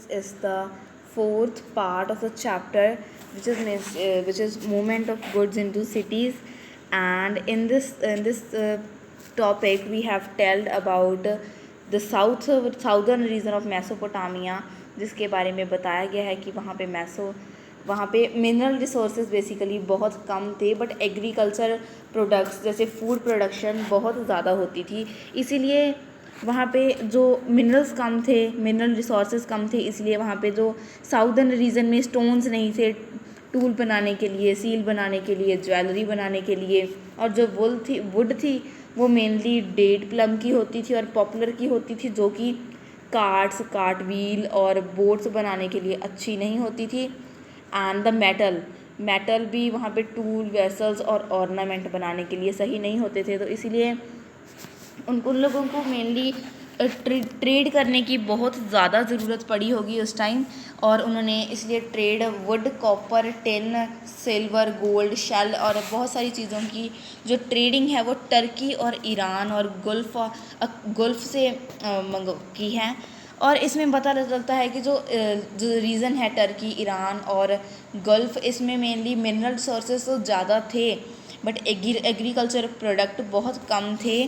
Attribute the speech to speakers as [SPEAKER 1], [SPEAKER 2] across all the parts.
[SPEAKER 1] is the fourth part of the chapter, which is movement of goods into cities. And in this topic we have told about the southern region of Mesopotamia, जिसके बारे में बताया गया है कि वहाँ पे मिनरल रिसोर्सेज बेसिकली बहुत कम थे, बट एग्रीकल्चर प्रोडक्ट्स जैसे फूड प्रोडक्शन बहुत ज़्यादा होती थी। इसीलिए वहाँ पे जो मिनरल्स कम थे, मिनरल रिसोर्सेज कम थे, इसलिए वहाँ पे जो साउदर्न रीजन में स्टोन्स नहीं थे टूल बनाने के लिए, सील बनाने के लिए, ज्वेलरी बनाने के लिए, और जो वुड थी वो मेनली डेट प्लम की होती थी और पॉपुलर की होती थी, जो कि कार्ट व्हील और बोट्स बनाने के लिए अच्छी नहीं होती थी। एंड द मेटल भी वहाँ पे टूल, वेसल्स और ऑर्नामेंट बनाने के लिए सही नहीं होते थे। तो इसीलिए उन लोगों को मेनली ट्रेड करने की बहुत ज़्यादा ज़रूरत पड़ी होगी उस टाइम, और उन्होंने इसलिए trade wood, copper, tin, silver, gold, shell और बहुत सारी चीज़ों की जो ट्रेडिंग है वो टर्की और ईरान और गुल्फ से की है। और इसमें पता चलता है कि जो रीज़न है टर्की, ईरान और गल्फ़, इसमें मेनली मिनरल रिसोर्सेज तो ज़्यादा थे, बट एग्रीकल्चर प्रोडक्ट बहुत कम थे।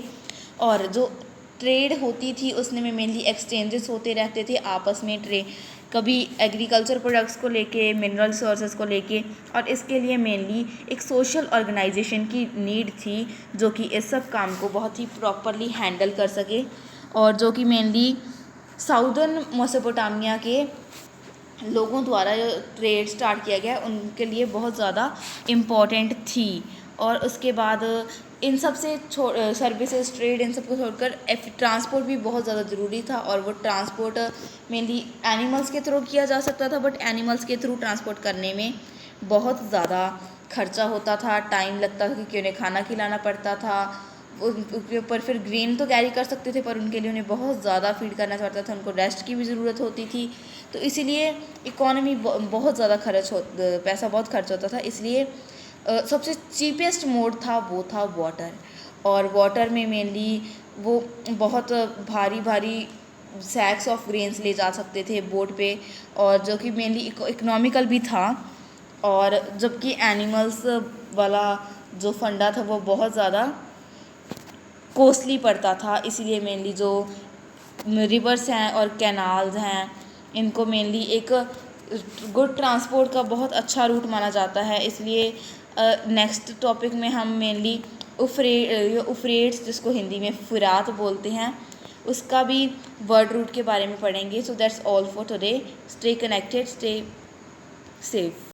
[SPEAKER 1] और जो ट्रेड होती थी उसमें में मेनली एक्सचेंजेस होते रहते थे आपस में, कभी एग्रीकल्चर प्रोडक्ट्स को लेके, मिनरल रिसोर्सेज को लेके, और इसके लिए मेनली एक सोशल ऑर्गेनाइजेशन की नीड थी जो कि इस सब काम को बहुत ही प्रॉपरली हैंडल कर सके, और जो कि मेनली साउदर्न मेसोपोटामिया के लोगों द्वारा जो ट्रेड स्टार्ट किया गया उनके लिए बहुत ज़्यादा इम्पॉर्टेंट थी। और उसके बाद इन सब से सर्विसेज, ट्रेड, इन सब को छोड़कर ट्रांसपोर्ट भी बहुत ज़्यादा ज़रूरी था, और वो ट्रांसपोर्ट मेनली एनिमल्स के थ्रू किया जा सकता था, बट एनिमल्स के थ्रू ट्रांसपोर्ट करने में बहुत ज़्यादा खर्चा होता था, टाइम लगता था क्योंकि उन्हें खाना खिलाना पड़ता था। उनके ऊपर फिर ग्रेन तो कैरी कर सकते थे, पर उनके लिए उन्हें बहुत ज़्यादा फीड करना पड़ता था, उनको रेस्ट की भी ज़रूरत होती थी। तो इसीलिए इकोनॉमी बहुत ज़्यादा पैसा बहुत खर्च होता था। इसलिए सबसे चीपेस्ट मोड था वो था वाटर, और वाटर में मेनली वो बहुत भारी सैक्स ऑफ ग्रेन्स ले जा सकते थे बोट पे, और जो कि मेनली इकोनॉमिकल भी था। और जबकि एनिमल्स वाला जो फंडा था वो बहुत ज़्यादा कॉस्टली पड़ता था। इसीलिए मेनली जो रिवर्स हैं और कैनाल्स हैं, इनको मेनली एक गुड ट्रांसपोर्ट का बहुत अच्छा रूट माना जाता है। इसलिए नेक्स्ट टॉपिक में हम मेनली यूफ्रेट्स, जिसको हिंदी में फुरात बोलते हैं, उसका भी वर्ड रूट के बारे में पढ़ेंगे। So that's all for today. Stay connected, stay safe.